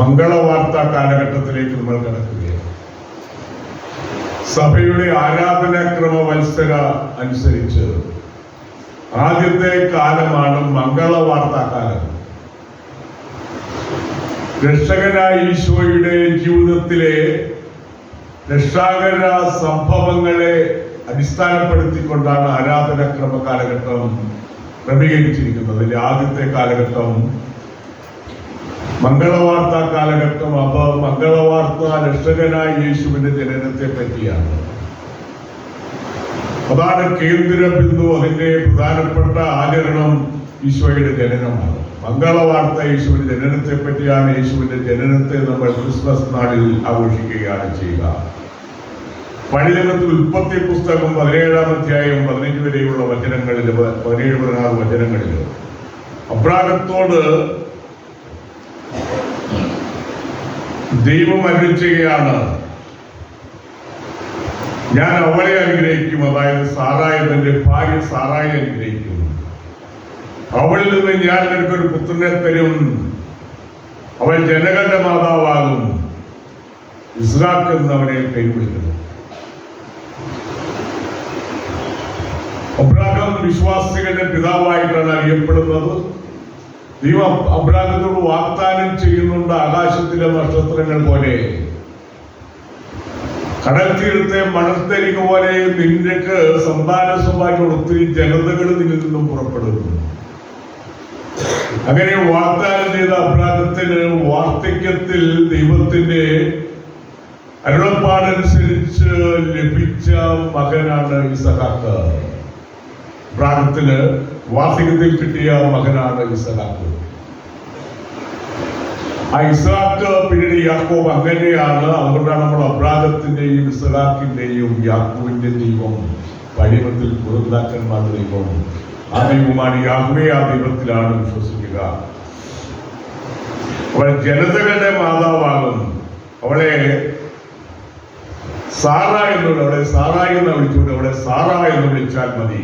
മംഗളവാർത്താ കാലഘട്ടത്തിലേക്ക് നമ്മൾ കടക്കുകയാണ്. സഭയുടെ ആരാധനാക്രമ മത്സര അനുസരിച്ച് ആദ്യത്തെ കാലമാണ് മംഗളവാർത്താ കാലം. രക്ഷകനായ ഈശോയുടെ ജീവിതത്തിലെ രക്ഷാകര സംഭവങ്ങളെ അടിസ്ഥാനപ്പെടുത്തിക്കൊണ്ടാണ് ആരാധനാക്രമ കാലഘട്ടം ക്രമീകരിച്ചിരിക്കുന്നത്. അതിലെ ആദ്യത്തെ കാലഘട്ടം മംഗളവാർത്താ കാലഘട്ടം. അപ്പോൾ മംഗളവാർത്ത രക്ഷകനായ യേശുവിന്റെ ജനനത്തെ പറ്റിയാണ്. അതാണ് കേന്ദ്ര ബിന്ദു. അതിന്റെ പ്രധാനപ്പെട്ട ആചരണം ഈശോയുടെ ജനനമാണ്. മംഗളവാർത്ത യേശുവിന്റെ ജനനത്തെ പറ്റിയാണ്. യേശുവിന്റെ ജനനത്തെ നമ്മൾ ക്രിസ്മസ് നാളിൽ ആഘോഷിക്കുകയാണ് ചെയ്യുക. പഴയ നിയമത്തിൽ ഉൽപ്പത്തി പുസ്തകം 17-ാം അധ്യായം 15 വരെയുള്ള വചനങ്ങളിൽ 17-16 വചനങ്ങളിൽ അബ്രാഹത്തോട് ദൈവം അരുളിച്ചെയ്യുകയാണ്, ഞാൻ അവളെ അനുഗ്രഹിക്കും, അതായത് സാറായ തന്റെ ഭാര്യ സാറായി അനുഗ്രഹിക്കും. അവളിൽ നിന്ന് ഞാൻ നിനക്കൊരു പുത്രനെ തരും, അവൻ ജനകന്റെ മാതാവാകും, ഇസ്ഹാക്ക് എന്ന് അവനെ പേര് വിളിക്കുന്നു. അബ്രാഹാം വിശ്വാസികളുടെ പിതാവായിട്ടാണ് അറിയപ്പെടുന്നത്. ദൈവം അബ്രാഹത്തോട് വാഗ്ദാനം ചെയ്യുന്നുണ്ട്, ആകാശത്തിലെ നക്ഷത്രങ്ങൾ പോലെ, കടൽ തീരത്തെ മണൽത്തരിക പോലെ നിനക്ക് സന്താന സൗഭാഗ്യം ഒത്തിരി ജനതകൾ നിന്നിൽ നിന്നും പുറപ്പെടുന്നു. അങ്ങനെ വാഗ്ദാനം ചെയ്ത അബ്രാഹത്തിന് വാർദ്ധക്യത്തിൽ ദൈവത്തിന്റെ അരുളപ്പാടനുസരിച്ച് ലഭിച്ച മകനാണ് ഇസഹാക്ക്. അബ്രാഹത്തിന് വാർദ്ധക്യത്തിൽ കിട്ടിയ മകനാണ് ഇസഹാക്ക്. ആ ഇസ്ഹാക്ക് പിന്നീട് യാക്കോബ്. അങ്ങനെയാണ്. അതുകൊണ്ടാണ് നമ്മൾ അബ്രാഹത്തിന്റെയും ഇസ്ഹാക്കിന്റെയും യാക്കോബിന്റെ ദൈവം പഴയത്തിൽ പുറന്താക്കന്മാരുടെ ദൈവം. ആ ദൈവമാണ് യാഹ്വേ. ആ ദൈവത്തിലാണ് വിശ്വസിക്കുക. അവൾ ജനതകളുടെ മാതാവാകും. അവളെ സാറ എന്നുള്ള, അവളെ സാറായി എന്ന് വിളിച്ചുകൊണ്ട് അവളെ സാറ എന്ന് വിളിച്ചാൽ മതി.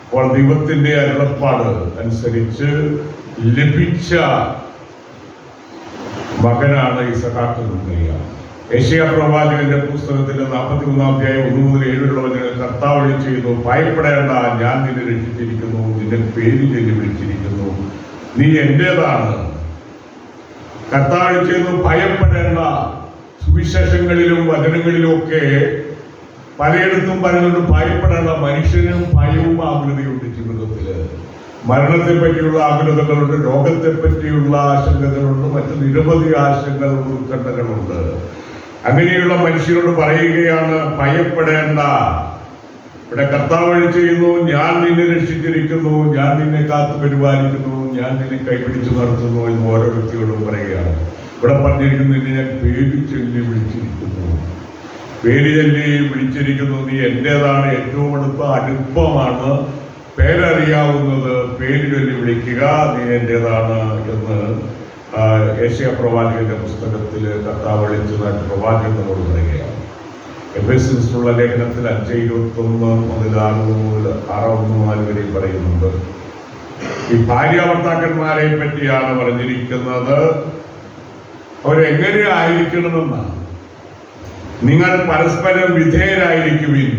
അപ്പോൾ ദൈവത്തിന്റെ അരുളപ്പാട് അനുസരിച്ച് ലഭിച്ച മകനാണ് ഇസഹാക്ക് എന്ന്. യെശയ്യാ പ്രവാചകന്റെ പുസ്തകത്തിന്റെ 43-ാം അധ്യായം 1 മുതൽ 7 വരെയുള്ള വചനങ്ങൾ കർത്താവ് ചെയ്യുന്നു, ഭയപ്പെടേണ്ട, ഞാൻ നിന്നെ രക്ഷിച്ചിരിക്കുന്നു, നിന്റെ പേര് ചൊല്ലി വിളിച്ചിരിക്കുന്നു, നീ എന്റേതാണ്. കർത്താവ് ചെയ്യുന്നു, ഭയപ്പെടേണ്ട. സുവിശേഷങ്ങളിലും വചനങ്ങളിലും ഒക്കെ പലയിടത്തും പറയുന്നുണ്ട് ഭയപ്പെടേണ്ട. മനുഷ്യനും ഭയവും ആകുലതയുണ്ട് ജീവിതത്തില്. മരണത്തെ പറ്റിയുള്ള ആകുലതകളുണ്ട്, രോഗത്തെ പറ്റിയുള്ള ആശങ്കകളുണ്ട്, മറ്റു നിരവധി ആശങ്കകൾ, ഉത്കണ്ഠകളുണ്ട്. അങ്ങനെയുള്ള മനുഷ്യരോട് പറയുകയാണ്, ഭയപ്പെടേണ്ട. ഇവിടെ കർത്താവ് ചെയ്യുന്നു, ഞാൻ നിന്നെ രക്ഷിച്ചിരിക്കുന്നു, ഞാൻ നിന്നെ കാത്തു പരിപാലിക്കുന്നു, ഞാൻ നിന്നെ കൈപിടിച്ചു നടത്തുന്നു എന്ന് ഓരോ വ്യക്തിയോടും പറയുകയാണ്. ഇവിടെ പറഞ്ഞിരിക്കുന്നു, നിന്നെ ഞാൻ പേര് ചൊല്ലി വിളിച്ചിരിക്കുന്നു, പേര് ചൊല്ലി വിളിച്ചിരിക്കുന്നു, നീ എന്റേതാണ്. ഏറ്റവും അടുപ്പമാണ്, പേരറിയാവുന്നത്, പേര് ചൊല്ലി വിളിക്കുക, നീ എന്റേതാണ് എന്ന് യെശയ്യാ പ്രവാചകന്റെ പുസ്തകത്തിൽ കർത്താവ് വിളിച്ചതായിട്ട് പ്രവാചകനോട് പറയുകയാണ്. എഫെസ്യർക്കുള്ള ലേഖനത്തിൽ 5:21 മുതൽ 6:1 വരെ പറയുന്നുണ്ട്. ഈ ഭാര്യാഭർത്താക്കന്മാരെ പറ്റിയാണ് പറഞ്ഞിരിക്കുന്നത്. അവരെങ്ങനെ ആയിരിക്കണമെന്നാണ്. നിങ്ങൾ പരസ്പരം വിധേയരായിരിക്കുവിൻ.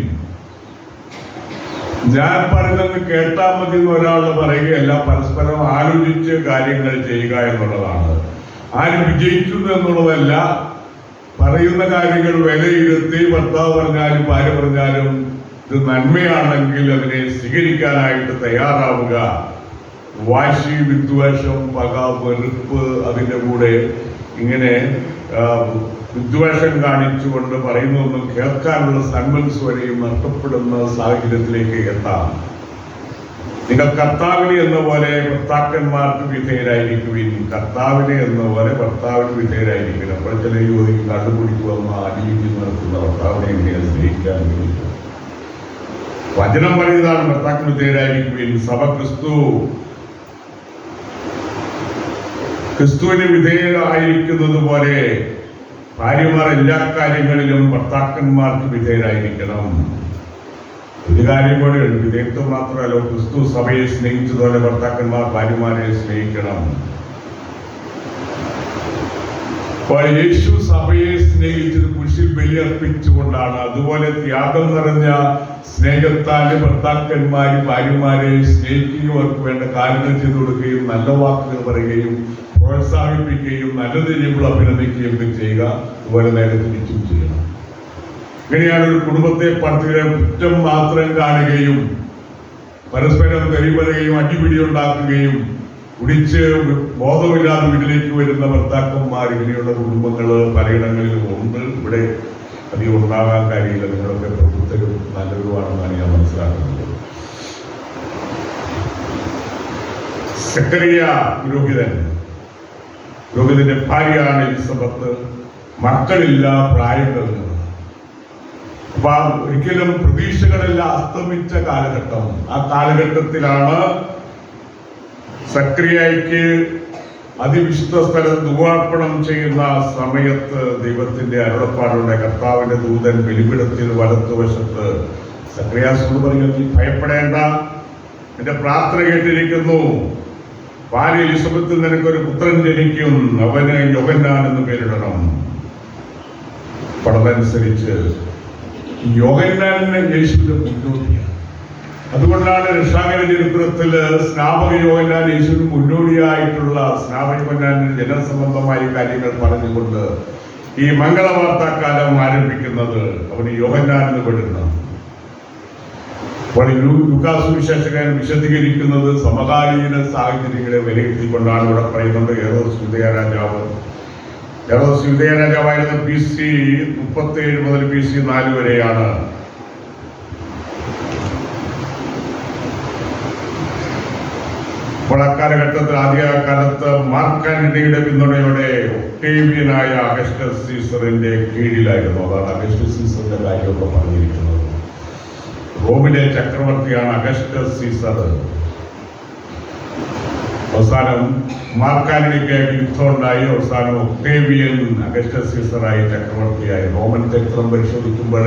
ഞാൻ പറയുന്നത് കേട്ടാൽ മതി എന്ന് ഒരാൾ പറയുകയല്ല, പരസ്പരം ആലോചിച്ച് കാര്യങ്ങൾ ചെയ്യുക എന്നുള്ളതാണ്. ആരും വിജയിക്കുന്നു എന്നുള്ളതല്ല. പറയുന്ന കാര്യങ്ങൾ വിലയിരുത്തി ഭർത്താവ് പറഞ്ഞാലും ഭാര്യ പറഞ്ഞാലും ഇത് നന്മയാണെങ്കിൽ അതിനെ സ്വീകരിക്കാനായിട്ട് തയ്യാറാവുക. വാശി, വിദ്വേഷം, പക, വെറുപ്പ്, അതിൻ്റെ കൂടെ ഇങ്ങനെ വിദ്വേഷം കാണിച്ചുകൊണ്ട് പറയുന്നതൊന്നും കേൾക്കാനുള്ള സന്മനസ് വരെയും നഷ്ടപ്പെടുന്ന സാഹചര്യത്തിലേക്ക് എത്താം. നിങ്ങൾ കർത്താവിനെ എന്ന പോലെ ഭർത്താക്കന്മാർക്ക് വിധേയരായിരിക്കുവിൻ. കർത്താവിനെ എന്ന പോലെ ഭർത്താവിന് വിധേയരായിരിക്കണം. അപ്പോൾ ചില യുവതിക്ക് കണ്ടുപിടിക്കുമെന്ന് അടിയിച്ച് നടത്തുന്ന ഭർത്താവിനെ എങ്ങനെയാണ് സ്നേഹിക്കാൻ കഴിയും? വചനം പറയുന്നതാണ് ഭർത്താക്കിന് വിധേയരായിരിക്കുവിൻ. സഭ ക്രിസ്തുവിന് വിധേയരായിരിക്കുന്നത് പോലെ ഭാര്യമാർ എല്ലാ കാര്യങ്ങളിലും ഭർത്താക്കന്മാർക്ക് വിധേയരായിരിക്കണം. ഒരു കാര്യം കൂടെ വിധേയത്വം മാത്രമല്ല, ക്രിസ്തു സഭയെ സ്നേഹിച്ചതുപോലെ ഭർത്താക്കന്മാർ ഭാര്യമാരെ സ്നേഹിക്കണം. അപ്പോൾ യേശു സഭയെ സ്നേഹിച്ചത് കുരിശിൽ ബലിയർപ്പിച്ചുകൊണ്ടാണ്. അതുപോലെ ത്യാഗം നിറഞ്ഞ സ്നേഹത്താല് ഭർത്താക്കന്മാരും ഭാര്യമാരെ സ്നേഹിക്കുകയും അവർക്ക് വേണ്ട കാര്യങ്ങൾ ചെയ്തു കൊടുക്കുകയും നല്ല വാക്കുകൾ പറയുകയും പ്രോത്സാഹിപ്പിക്കുകയും നല്ലത് ചെയ്യുമ്പോൾ അഭിനന്ദിക്കുകയും ഒക്കെ ചെയ്യുക. അതുപോലെ നേരെ തിരിച്ചും ചെയ്യണം. ഇങ്ങനെയാണ് ഒരു കുടുംബത്തെ പട്ടികളെ കുറ്റം മാത്രം കാണുകയും പരസ്പരം തെറിപറയുകയും അടിപിടി ഉണ്ടാക്കുകയും കുടിച്ച് ബോധമില്ലാതെ വീട്ടിലേക്ക് വരുന്ന ഭർത്താക്കന്മാർ, ഇങ്ങനെയുള്ള കുടുംബങ്ങൾ പലയിടങ്ങളിലും ഉണ്ട്. ഇവിടെ അധികം ഉണ്ടാകാൻ കാര്യമില്ല. നിങ്ങളൊക്കെ പ്രബുദ്ധരും നല്ലവരുമാണെന്നാണ് ഞാൻ മനസ്സിലാക്കുന്നത്. സക്കറിയ പുരോഹിതന്റെ ഭാര്യയാണ് എലിസബത്ത്. മക്കളില്ല, പ്രായം കഴിഞ്ഞു. അപ്പൊ ഒരിക്കലും പ്രതീക്ഷകളെല്ലാം അസ്തമിച്ച കാലഘട്ടം. ആ കാലഘട്ടത്തിലാണ് സക്രിയയ്ക്ക് അതിവിശുദ്ധ സ്ഥലം ധൂപാർപ്പണം ചെയ്യുന്ന സമയത്ത് ദൈവത്തിന്റെ അരുളപ്പാടുണ്ട്. കർത്താവിന്റെ ദൂതൻ ബലിപീഠത്തിൽ വലത്തുവശത്ത് സക്രിയാസോട് പറയുന്നത്, നീ ഭയപ്പെടേണ്ട, എന്റെ പ്രാർത്ഥന കേട്ടിരിക്കുന്നു. ഭാര്യ എലിസബത്തിൽ നിനക്കൊരു പുത്രൻ ജനിക്കും, അവന് യോഹന്നാൻ എന്ന് പേരിടണം. പഠനമനുസരിച്ച് യോഹന്നാൻ യേശുവിന്റെ മുന്നോടിയാണ്. അതുകൊണ്ടാണ് രക്ഷാകര ചരിത്രത്തിൽ സ്നാപക യോഹന്നാൻ യേശുവിന് മുന്നോടിയായിട്ടുള്ള സ്നാപക യോഹന്നാന്റെ ജനസംബന്ധമായ കാര്യങ്ങൾ പറഞ്ഞുകൊണ്ട് ഈ മംഗളവാർത്താക്കാലം ആരംഭിക്കുന്നത്. അവന് യോഹന്നാൻ എന്ന് പെടുന്നു. അപ്പോൾ ലൂക്കാസ് സുവിശേഷകൻ വിശദീകരിക്കുന്നത് സമകാലീന സാഹചര്യങ്ങളെ വിലയിരുത്തിക്കൊണ്ടാണ്. ഇവിടെ പറയുന്നത് ഹെറോദ് യൂദയ രാജാവായിരുന്ന BC 37 മുതൽ BC 4 വരെയാണ്. അപ്പോൾ അക്കാലഘട്ടത്തിൽ ആദ്യകാലത്ത് മാർക്ക് ആന്റണിയുടെ പിന്തുണയോടെ ഒക്ടേവിയനായ അഗസ്റ്റസ് സീസറിന്റെ കീഴിലായിരുന്നു. അതാണ് അഗസ്റ്റസ് സീസറിന്റെ കാര്യമൊക്കെ പറഞ്ഞിരിക്കുന്നത്. റോമിലെ ചക്രവർത്തിയാണ് അഗസ്റ്റസ് സീസർ. അവസാനം മാർക്ക് ആന്റണിക്ക് യുദ്ധം ഉണ്ടായി. അവസാനം ഒക്ടേവിയൻ അഗസ്റ്റസ് സീസറായി ചക്രവർത്തിയായി. റോമൻ ചരിത്രം പരിശോധിക്കുമ്പോൾ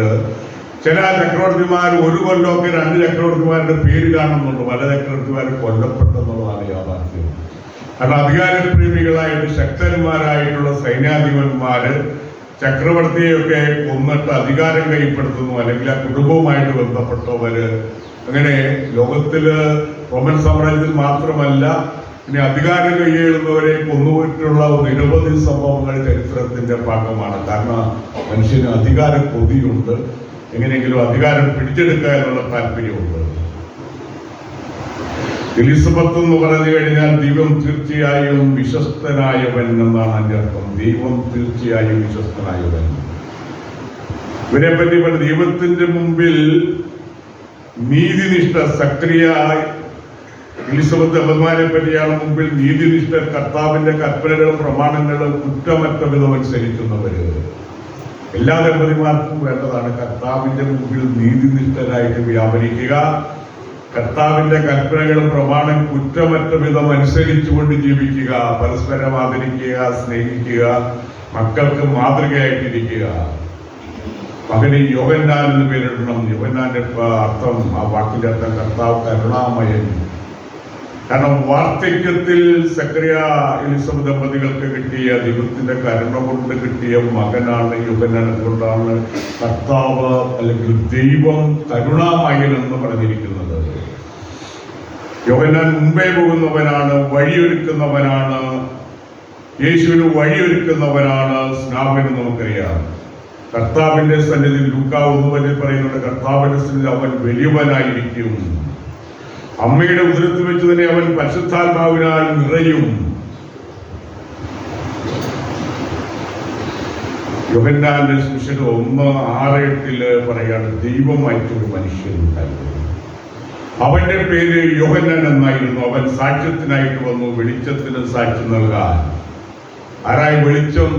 ചില ചക്രവർത്തിമാർ ഒരു കൊല്ലമൊക്കെ 2 ചക്രവർത്തിമാരുടെ പേര് കാണുന്നുണ്ട്. പല ചക്രവർത്തിമാർ കൊല്ലപ്പെട്ടെന്നുള്ളതാണ് യാഥാർത്ഥ്യം. കാരണം അധികാരപ്രേമികളായിട്ട് ശക്തന്മാരായിട്ടുള്ള സൈന്യാധിപന്മാര് ചക്രവർത്തിയെയൊക്കെ കൊന്നിട്ട് അധികാരം കൈപ്പെടുത്തുന്നു, അല്ലെങ്കിൽ ആ കുടുംബവുമായിട്ട് ബന്ധപ്പെട്ടവര്. അങ്ങനെ ലോകത്തില് റോമൻ സാമ്രാജ്യത്തിൽ മാത്രമല്ല, ഇനി അധികാരം കൈയേറുന്നവരെ കൊന്നുപോയിട്ടുള്ള നിരവധി സംഭവങ്ങൾ ചരിത്രത്തിന്റെ ഭാഗമാണ്. കാരണം മനുഷ്യന് അധികാര കൊതിയുണ്ട്, എങ്ങനെയെങ്കിലും അധികാരം പിടിച്ചെടുക്കാനുള്ള താല്പര്യമുണ്ട്. എലിസബത്ത് എന്ന് പറഞ്ഞു കഴിഞ്ഞാൽ ദൈവം തീർച്ചയായും വിശ്വസ്തനായവൻ എന്നാണ് അതിന്റെ അർത്ഥം. ദൈവം തീർച്ചയായും വിശ്വസ്തനായവൻ. ഇവരെ പറ്റി ദൈവത്തിന്റെ മുമ്പിൽ നീതിനിഷ്ഠ സക്രിയ എലിസബത്ത് അമ്മമാരെ പറ്റിയാണ് മുമ്പിൽ നീതിനിഷ്ഠ, കർത്താവിന്റെ കൽപ്പനകളും പ്രമാണങ്ങളും കുറ്റമറ്റ വിധം അനുസരിക്കുന്നവര്. എല്ലാ ദമ്പതിമാർക്കും വേണ്ടതാണ് കർത്താവിന്റെ മുമ്പിൽ നീതിനിഷ്ഠരായിട്ട് വ്യാപരിക്കുക, കർത്താവിന്റെ കൽപ്പനകളും പ്രമാണം കുറ്റമറ്റ വിധം അനുസരിച്ചുകൊണ്ട് ജീവിക്കുക, പരസ്പരം ആദരിക്കുക, സ്നേഹിക്കുക, മക്കൾക്ക് മാതൃകയായിട്ടിരിക്കുക. മകന് യോഹന്നാൻ എന്ന് പേരിടണം. യോഹന്നാന്റെ അർത്ഥം, ആ വാക്കിന്റെ അർത്ഥം കർത്താവ് കരുണാമയൻ. കാരണം വാർദ്ധക്യത്തിൽ സക്കറിയ എലിസബത്ത് ദമ്പതികൾക്ക് കിട്ടിയ ദൈവത്തിന്റെ കരുണ കൊണ്ട് കിട്ടിയ മകനാണ് യോഹന്നാൻ. അതുകൊണ്ടാണ് കർത്താവ് അല്ലെങ്കിൽ ദൈവം കരുണാമയൻ എന്ന് പറഞ്ഞിരിക്കുന്നത്. യോഹന്നാൻ മുമ്പേ പോകുന്നവനാണ്, വഴിയൊരുക്കുന്നവനാണ്, യേശുവിന് വഴിയൊരുക്കുന്നവനാണ്. സ്നാപകൻ നമുക്കറിയാം. കർത്താവിന്റെ സന്നിധി ലൂക്കാ 1 പറയുന്നുണ്ട്, കർത്താവിന്റെ സന്നിധി അവൻ വലിയവനായിരിക്കും. അമ്മയുടെ ഉദരത്തിൽ വെച്ച് തന്നെ അവൻ പരിശുദ്ധാത്മാവിനാൽ നിറയും. യോഹന്നാന്റെ സുവിശേഷം 1:6-8 പറയാണ്, ദൈവമായിട്ടൊരു മനുഷ്യൻ ഉണ്ടായിരുന്നു. അവന്റെ പേര് യോഹന്നാൻ എന്നായിരുന്നു. അവൻ സാക്ഷ്യത്തിനായിട്ട് വന്നു, വെളിച്ചത്തിന് സാക്ഷ്യം നൽകാൻ. ആരായി വെളിച്ചം?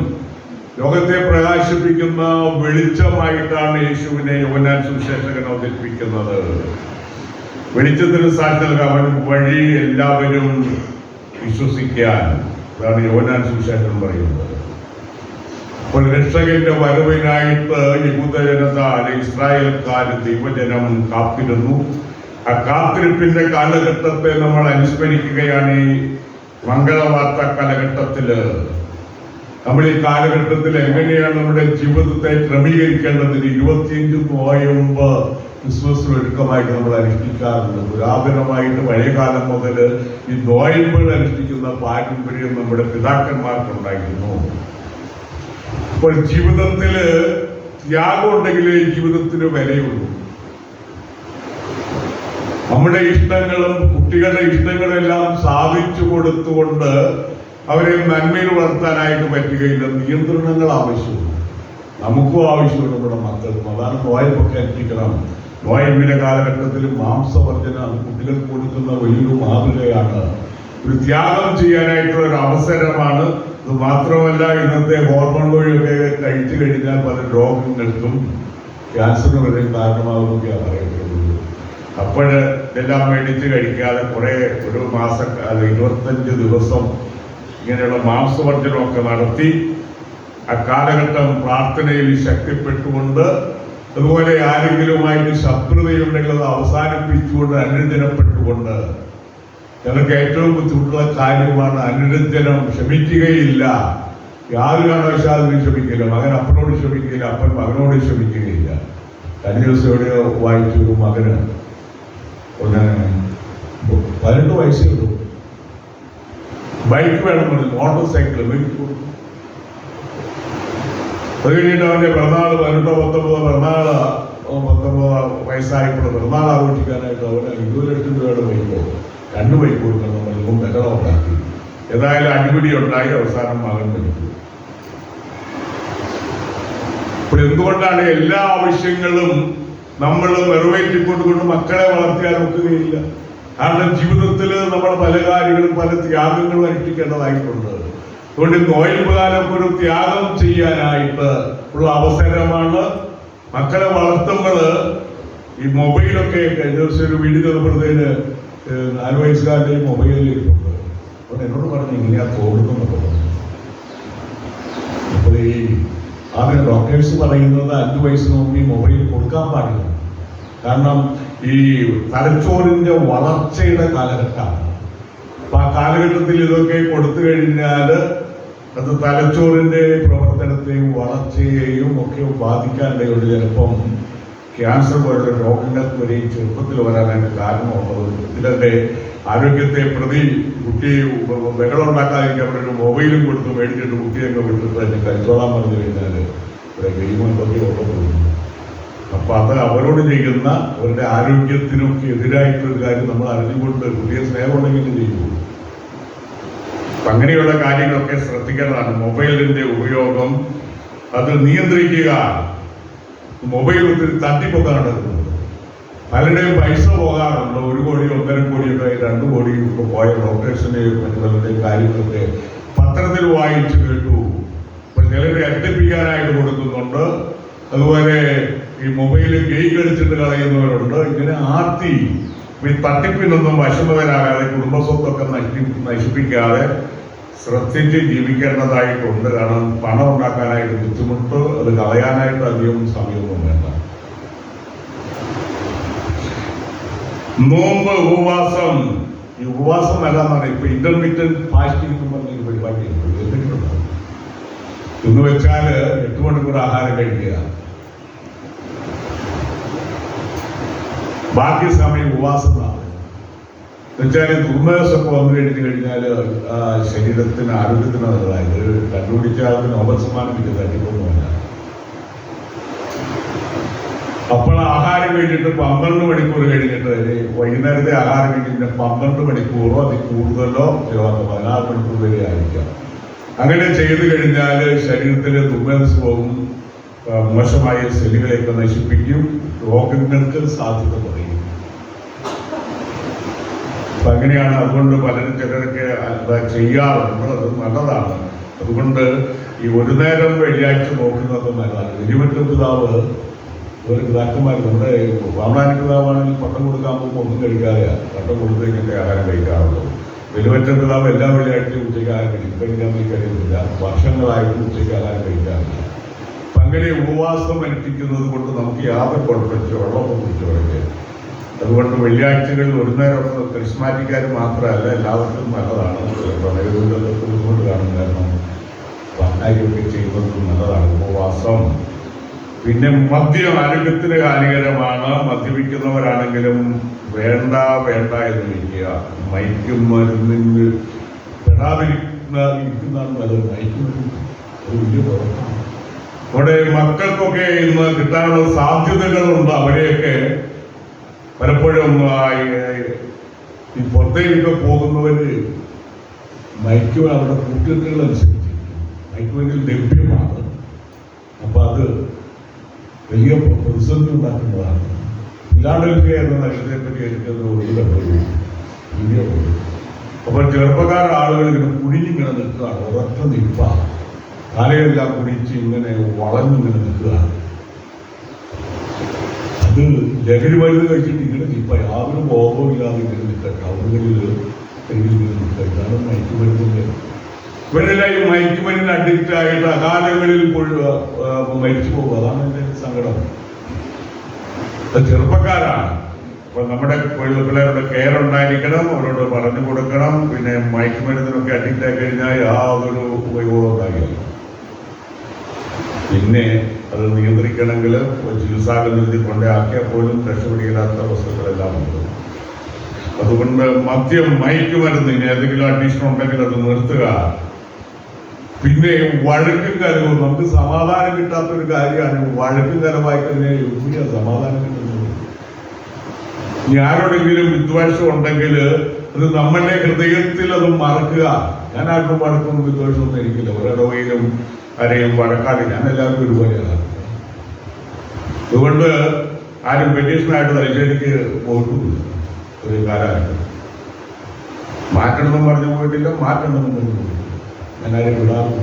ലോകത്തെ പ്രകാശിപ്പിക്കുന്ന വെളിച്ചമായിട്ടാണ് യേശുവിനെ യോഹന്നാൻ സുവിശേഷകൻ അവതരിപ്പിക്കുന്നത്. വെളിച്ചത്തിന് സാക്ഷ്യം നൽകാൻ, അവൻ വഴി എല്ലാവരും വിശ്വസിക്കാൻ. അതാണ് യോഹന്നാൻ സുവിശേഷകൻ പറയുന്നത്. അപ്പോൾ രക്ഷകന്റെ വരവിനായിട്ട് യഹൂദ ജനത, ഇസ്രായേൽക്കാർ, ദൈവജനം കാത്തിരുന്നു. ആ കാത്തിരിപ്പിന്റെ കാലഘട്ടത്തെ നമ്മൾ അനുസ്മരിക്കുകയാണ് ഈ മംഗളവാർത്ത കാലഘട്ടത്തില്. നമ്മൾ ഈ കാലഘട്ടത്തിൽ എങ്ങനെയാണ് നമ്മുടെ ജീവിതത്തെ ക്രമീകരിക്കേണ്ടതിന് 25 നോയമ്പ് ക്രിസ്മസിന് ഒരുക്കമായിട്ട് നമ്മൾ അനുഷ്ഠിക്കാറുണ്ട്. പുരാതനമായിട്ട് പഴയകാലം മുതൽ ഈ നോയമ്പുകൾ അനുഷ്ഠിക്കുന്ന പാരമ്പര്യം നമ്മുടെ പിതാക്കന്മാർക്കുണ്ടായിരുന്നു. അപ്പോൾ ജീവിതത്തില് ത്യാഗം ഉണ്ടെങ്കിലേ ജീവിതത്തിന് വിലയുള്ളൂ. നമ്മുടെ ഇഷ്ടങ്ങളും കുട്ടികളുടെ ഇഷ്ടങ്ങളെല്ലാം സാധിച്ചു കൊടുത്തുകൊണ്ട് അവരെ നന്മയിൽ വളർത്താനായിട്ട് പറ്റുകയില്ല. നിയന്ത്രണങ്ങൾ ആവശ്യമുണ്ട്, നമുക്കും ആവശ്യമുണ്ട്, നമ്മുടെ മക്കൾക്കും. അതാണ് നോയമ്പൊക്കെ അനുഷ്ഠിക്കണം. നോയമ്പിന്റെ കാലഘട്ടത്തിൽ മാംസവർജന കുട്ടികൾക്ക് കൊടുക്കുന്ന വലിയൊരു മാതൃകയാണ്. ഒരു ത്യാഗം ചെയ്യാനായിട്ടുള്ള ഒരു അവസരമാണ്. ഇത് മാത്രമല്ല, ഇന്നത്തെ ഹോർമോൺ വഴിയൊക്കെ കഴിച്ചു കഴിഞ്ഞാൽ പല രോഗങ്ങൾക്കും ക്യാൻസറിന് വരെ കാരണമാകുന്നൊക്കെയാണ് പറയപ്പെടുന്നത്. അപ്പോൾ ഇതെല്ലാം മേടിച്ച് കഴിക്കാതെ ഒരു മാസം 25 ദിവസം ഇങ്ങനെയുള്ള മാംസവർജനമൊക്കെ നടത്തി അക്കാലഘട്ടം പ്രാർത്ഥനയിൽ ശക്തിപ്പെട്ടുകൊണ്ട്, അതുപോലെ ആരെങ്കിലുമായിട്ട് ശത്രുതയുണ്ടെങ്കിൽ അത് അവസാനിപ്പിച്ചുകൊണ്ട് അനുരഞ്ജനപ്പെട്ടുകൊണ്ട്, ഞങ്ങൾക്ക് ഏറ്റവും ബുദ്ധിമുട്ടുള്ള കാര്യമാണ് അനുരഞ്ജനം. ക്ഷമിക്കുകയില്ല, യാതൊരു കാരണവശാലും ക്ഷമിക്കില്ല. മകൻ അപ്പനോട് ക്ഷമിക്കുകയില്ല, അപ്പൻ മകനോട് ക്ഷമിക്കുകയില്ല. കഴിഞ്ഞ ദിവസം എവിടെയോ വായിച്ചൊരു മകന് 18 വയസ്സേ ഉള്ളൂ, ബൈക്ക് വേണം പറഞ്ഞു, മോട്ടോർ സൈക്കിൾ മേടിച്ചു കൊടുത്തു. അത് കഴിഞ്ഞിട്ട് അവന്റെ പിറന്നാൾ 19 വയസ്സായപ്പോൾ പിറന്നാൾ ആഘോഷിക്കാനായിട്ട് അവന് 20 ലക്ഷം രൂപയുടെ ബൈക്കോ 2 ബൈക്ക് കൊടുക്കണം നമ്മൾ ബഹളം ഉണ്ടാക്കി. ഏതായാലും അടിപിടി ഉണ്ടായി, അവസാനം മകൻ മരിച്ചു. അപ്പോൾ എന്തുകൊണ്ടാണ് എല്ലാ ആവശ്യങ്ങളും നമ്മൾ നിറവേറ്റിക്കൊണ്ടുകൊണ്ട് മക്കളെ വളർത്തിയാൽ ഒക്കുകയില്ല? കാരണം ജീവിതത്തിൽ നമ്മൾ പല കാര്യങ്ങളും പല ത്യാഗങ്ങളും അനുഷ്ഠിക്കേണ്ടതായിട്ടുണ്ട്. അതുകൊണ്ട് നോയമ്പ് കാലം ഒരു ത്യാഗം ചെയ്യാനായിട്ട് ഉള്ള അവസരമാണ്. മക്കളെ വളർത്തുമ്പോൾ ഈ മൊബൈലൊക്കെ കഴിഞ്ഞ ദിവസം ഒരു വീഡിയോ തന്നപ്പോഴത്തേന് 4 വയസ്സുകാരുടെ മൊബൈലിലിട്ടുണ്ട്. അപ്പോൾ എന്നോട് പറഞ്ഞു ഇങ്ങനെയാ തോന്നുന്നൊക്കെ പറഞ്ഞു. അപ്പോൾ ഈ ആദ്യം ഡോക്ടേഴ്സ് പറയുന്നത് 5 വയസ്സിന് മുമ്പ് ഈ മൊബൈൽ കൊടുക്കാൻ പാടില്ല. കാരണം ഈ തലച്ചോറിന്റെ വളർച്ചയുടെ കാലഘട്ടമാണ്. അപ്പൊ ആ കാലഘട്ടത്തിൽ ഇതൊക്കെ കൊടുത്തു കഴിഞ്ഞാൽ അത് തലച്ചോറിന്റെ പ്രവർത്തനത്തെയും വളർച്ചയെയും ഒക്കെ ബാധിക്കാനിടയുണ്ട്. ചിലപ്പം ക്യാൻസർ പോലുള്ള രോഗങ്ങൾക്ക് വരെയും ചെറുപ്പത്തിൽ വരാനായിട്ട് കാരണമുള്ളത്. ഇതിലൊക്കെ ആരോഗ്യത്തെ പ്രതി കുട്ടിയെ ബഹളം ഉണ്ടാക്കാതിരിക്കാൻ ഒരു മൊബൈലും കൊടുത്ത് മേടിച്ചിട്ട് കുട്ടിയൊക്കെ വിട്ടിട്ട് അതിന് കഴിച്ചോളാൻ പറഞ്ഞു കഴിഞ്ഞാൽ ഇവിടെ ഗെയിമൊക്കെ ഉള്ളതാണ്. അപ്പൊ അത് അവരോട് ചെയ്യുന്ന അവരുടെ ആരോഗ്യത്തിനൊക്കെ എതിരായിട്ടൊരു കാര്യം നമ്മൾ അറിഞ്ഞുകൊണ്ട് കുട്ടിയെ സ്നേഹമുണ്ടെങ്കിൽ ചെയ്യുള്ളൂ. അപ്പൊ അങ്ങനെയുള്ള കാര്യങ്ങളൊക്കെ ശ്രദ്ധിക്കേണ്ടതാണ്. മൊബൈലിന്റെ ഉപയോഗം അത് നിയന്ത്രിക്കുക. മൊബൈൽ ഒത്തിരി തട്ടിപ്പൊക്കെ നടക്കുന്നത്, പലരുടെയും പൈസ പോകാറുണ്ട്. 1 കോടി 1.5 കോടിയൊക്കെ 2 കോടിയും ഒക്കെ പോയ ഡോക്ടേഴ്സിന്റെയും മറ്റുള്ളവരുടെയും കാര്യങ്ങളൊക്കെ പത്രത്തിൽ വായിച്ചു കേട്ടു. അപ്പോൾ ചിലരെ അട്ടിപ്പിക്കാനായിട്ട് കൊടുക്കുന്നുണ്ട്. അതുപോലെ ഈ മൊബൈലിൽ ഗെയിം കളിച്ചിട്ട് കളയുന്നവരുണ്ട്. ഇങ്ങനെ ആർത്തി ഈ തട്ടിപ്പിനൊന്നും വശമവരാകാതെ കുടുംബസ്വത്തൊക്കെ നശിപ്പിക്കാതെ ശ്രദ്ധിച്ച് ജീവിക്കേണ്ടതായിട്ടുണ്ട്. കാരണം പണം ഉണ്ടാക്കാനായിട്ട് ബുദ്ധിമുട്ട്, അത് കളയാനായിട്ട് അധികം സമയമൊന്നും വേണ്ട. നോമ്പ്, ഉപവാസം. ഈ ഉപവാസം നല്ലതാണ്. ഇപ്പൊ ഇന്റർമീഡിയറ്റ് ഫാസ്റ്റിംഗ് എന്ന് പറഞ്ഞൊരു പരിപാടി എന്തെങ്കിലും എന്ന് വെച്ചാൽ 8 മണിക്കൂർ ആഹാരം കഴിക്കുക, ബാക്കി സമയം ഉപവാസമാണ്. എന്നുവെച്ചാൽ ദുർമേധസ്സൊക്കെ വന്നു കഴിഞ്ഞാൽ ശരീരത്തിന് ആരോഗ്യത്തിന് നല്ലതായത് കണ്ടുപിടിച്ച ആൾക്ക് നോബൽ സമ്മാനം കിട്ടിയത് അടിക്കൊന്നുമല്ല. അപ്പോൾ ആഹാരം കഴിഞ്ഞിട്ട് 12 മണിക്കൂർ കഴിഞ്ഞിട്ട് വൈകുന്നേരത്തെ ആഹാരം കഴിഞ്ഞിട്ട് 12 മണിക്കൂറോ അതിൽ കൂടുതലോ 16 മണിക്കൂർ വരെ ആയിരിക്കാം. അങ്ങനെ ചെയ്തു കഴിഞ്ഞാൽ ശരീരത്തിലെ ദുർമേധസ് പോകും, മോശമായ സെല്ലുകളെയൊക്കെ നശിപ്പിക്കും, രോഗങ്ങൾക്ക് സാധ്യത കുറയും. അപ്പൊ അങ്ങനെയാണ്. അതുകൊണ്ട് പലരും ചിലരൊക്കെ ചെയ്യാറുണ്ട്, അത് നല്ലതാണ്. അതുകൊണ്ട് ഈ ഒരു നേരം വെള്ളിയാഴ്ച നോക്കുന്നത് നല്ലതാണ്. വെലിമറ്റ പിതാവ് ഒരു പിതാക്കന്മാർ, നമ്മുടെ വാമനാനി പിതാവാണെങ്കിൽ പട്ടം കൊടുക്കാൻ പോകുമ്പോൾ ഒന്നും കഴിക്കാതെയാണ് പട്ടം കൊടുത്തേക്കൊക്കെ ആഹാരം കഴിക്കാറുള്ളൂ. വെലിമറ്റ പിതാവ് എല്ലാ വെള്ളിയാഴ്ചയും ഉച്ചയ്ക്ക് ആഹാരം കഴിക്കും. കഴിക്കാമെന്ന് കഴിയുന്നില്ല, വർഷങ്ങളായിട്ട് ഉച്ചയ്ക്ക് ആഹാരം കഴിക്കാറില്ല. അപ്പൊ അങ്ങനെ ഉപവാസം അനുഷ്ഠിക്കുന്നത് കൊണ്ട് നമുക്ക് യാതൊരു കുഴപ്പമില്ല, വെള്ളമൊക്കെ കുടിച്ചു വരട്ടെ. അതുകൊണ്ട് വെള്ളിയാഴ്ചകളിൽ ഒരു നേരം ക്രിസ്മാറ്റിക്കാർ മാത്രമല്ല എല്ലാവർക്കും നല്ലതാണ്. പ്രളയദുരിതങ്ങൾക്ക് ബുദ്ധിമുട്ട് കാണും. കാരണം കാര്യമൊക്കെ ചെയ്യുന്നത് നല്ലതാണ്. ഉപവാസം. പിന്നെ മദ്യം ആരോഗ്യത്തിന് ഹാനികരമാണ്. മദ്യപിക്കുന്നവരാണെങ്കിലും വേണ്ട എന്ന് വയ്ക്കുക. മയക്കും മരുന്നിന് പെടാതിരിക്കുന്നതാണ് നല്ലത്. മയക്കുമരുന്ന് ഒരു വലിയ കുഴപ്പമാണ്. നമ്മുടെ മക്കൾക്കൊക്കെ ഇന്ന് കിട്ടാനുള്ള സാധ്യതകളുണ്ട്. അവരെയൊക്കെ പലപ്പോഴും ഈ പുറത്തേക്കൊക്കെ പോകുന്നവര് മയക്കുമരുന്ന് അവരുടെ കൂട്ടുകെട്ടുകൾ അനുസരിച്ച് മയക്കുമരുന്നിൽ ലഭ്യമാണ്. അപ്പൊ അത് വലിയ പ്രതിസന്ധി ഉണ്ടാക്കുന്നതാണ്. ഫിലാഡൽഫിയ എന്ന നഗരത്തെ പറ്റി എടുക്കുന്ന ഒരു വീഡിയോ. അപ്പോൾ ചെറുപ്പക്കാർ ആളുകൾ ഇങ്ങനെ കുടിഞ്ഞിങ്ങനെ നിൽക്കുകയാണ്. ഉറച്ച നിൽപ്പാണ്. കാലയെല്ലാം കുടിച്ച് ഇങ്ങനെ വളഞ്ഞിങ്ങനെ നിൽക്കുകയാണ്. അത് ലഹരി മരുന്ന് കഴിച്ചിട്ട് ഇങ്ങനെ നിൽപ്പ യാതൊരു ബോധവുമില്ലാതെ ഇങ്ങനെ നിൽക്കുക. ടൗണുകളിൽ ഇങ്ങനെ നിൽക്കുക. ഇതാണ് മയക്കുമരുന്നിൻ്റെ. ഇവരെല്ലാം ഈ മയക്കുമരുന്നിന് അഡിക്റ്റ് ആയിട്ട് അകാലങ്ങളിൽ മരിച്ചു പോകും. അതാണ് എൻ്റെ സങ്കടം. ചെറുപ്പക്കാരാണ്. അപ്പൊ നമ്മുടെ പിള്ളേരുടെ കെയർ ഉണ്ടായിരിക്കണം. അവരോട് പറഞ്ഞു കൊടുക്കണം. പിന്നെ മയക്കുമരുന്നിനൊക്കെ അഡിക്റ്റ് ആയി കഴിഞ്ഞാൽ യാതൊരു ഉപയോഗം ഉണ്ടാകില്ല. പിന്നെ അത് നിയന്ത്രിക്കണമെങ്കിൽ ചികിത്സാകേന്ദ്രത്തിൽ കൊണ്ടാക്കിയാൽ പോലും രക്ഷപ്പെടില്ലാത്ത വസ്തുക്കളെല്ലാം ഉണ്ട്. അതുകൊണ്ട് മദ്യം, മയക്കുമരുന്നിന് ഏതെങ്കിലും അഡീഷൻ ഉണ്ടെങ്കിൽ അത് നിർത്തുക. പിന്നെ വഴക്കും കലവും. നമുക്ക് സമാധാനം കിട്ടാത്തൊരു കാര്യമാണ് വഴക്കും കലമായി തന്നെ. എവിടെയാണ് സമാധാനം കിട്ടുന്നത്? ഇനി ആരോടെങ്കിലും വിദ്വേഷം ഉണ്ടെങ്കിൽ അത് നമ്മളുടെ ഹൃദയത്തിൽ അത് മറക്കുക. ഞാൻ ആർക്കും വഴക്കും വിദ്വേഷമൊന്നും എനിക്കില്ല. ഒരിടവയിലും ആരെയും വഴക്കാതെ ഞാൻ എല്ലാവരും ഒരുപോലെയാണ്. അതുകൊണ്ട് ആരും പെറ്റീഷനായിട്ട് തലശ്ശേരിക്ക് പോയിട്ടില്ല. ഒരു കാലമായിട്ട് മാറ്റണമെന്നും പറഞ്ഞു പോയിട്ടില്ല, മാറ്റണമെന്നും പറഞ്ഞു പോയിട്ടില്ല. ഞാൻ ആരും വിടാറില്ല.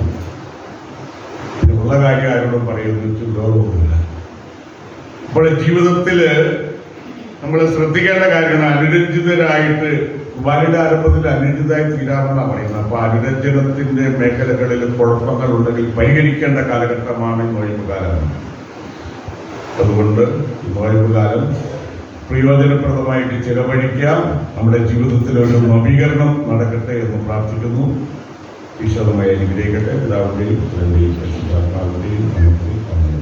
ഉള്ള കാര്യം ആരോടും പറയുന്നു ലോകമൊന്നുമില്ല. ഇപ്പോൾ ജീവിതത്തിൽ നമ്മൾ ശ്രദ്ധിക്കേണ്ട കാര്യമാണ് അനുരഞ്ജിതരായിട്ട് കുമാരിയുടെ ആരംഭത്തിൽ അനുരഞ്ജിതരായി തീരാമെന്നാണ് പറയുന്നത്. അപ്പൊ അനുരഞ്ജനത്തിന്റെ മേഖലകളിൽ കുഴപ്പങ്ങൾ ഉണ്ടെങ്കിൽ പരിഹരിക്കേണ്ട കാലഘട്ടമാണ് നോയമ്പ് കാലം. അതുകൊണ്ട് നോയമ്പ് കാലം പ്രയോജനപ്രദമായിട്ട് ചിലവഴിക്കാം. നമ്മുടെ ജീവിതത്തിൽ ഒരു നവീകരണം നടക്കട്ടെ എന്ന് പ്രാർത്ഥിക്കുന്നു. വിശദമായി അനുഗ്രഹിക്കട്ടെ. പിതാവിന്റെയും പുത്രന്റെയും പരിശുദ്ധാത്മാവിന്റെയും നാമത്തിൽ ആമേൻ.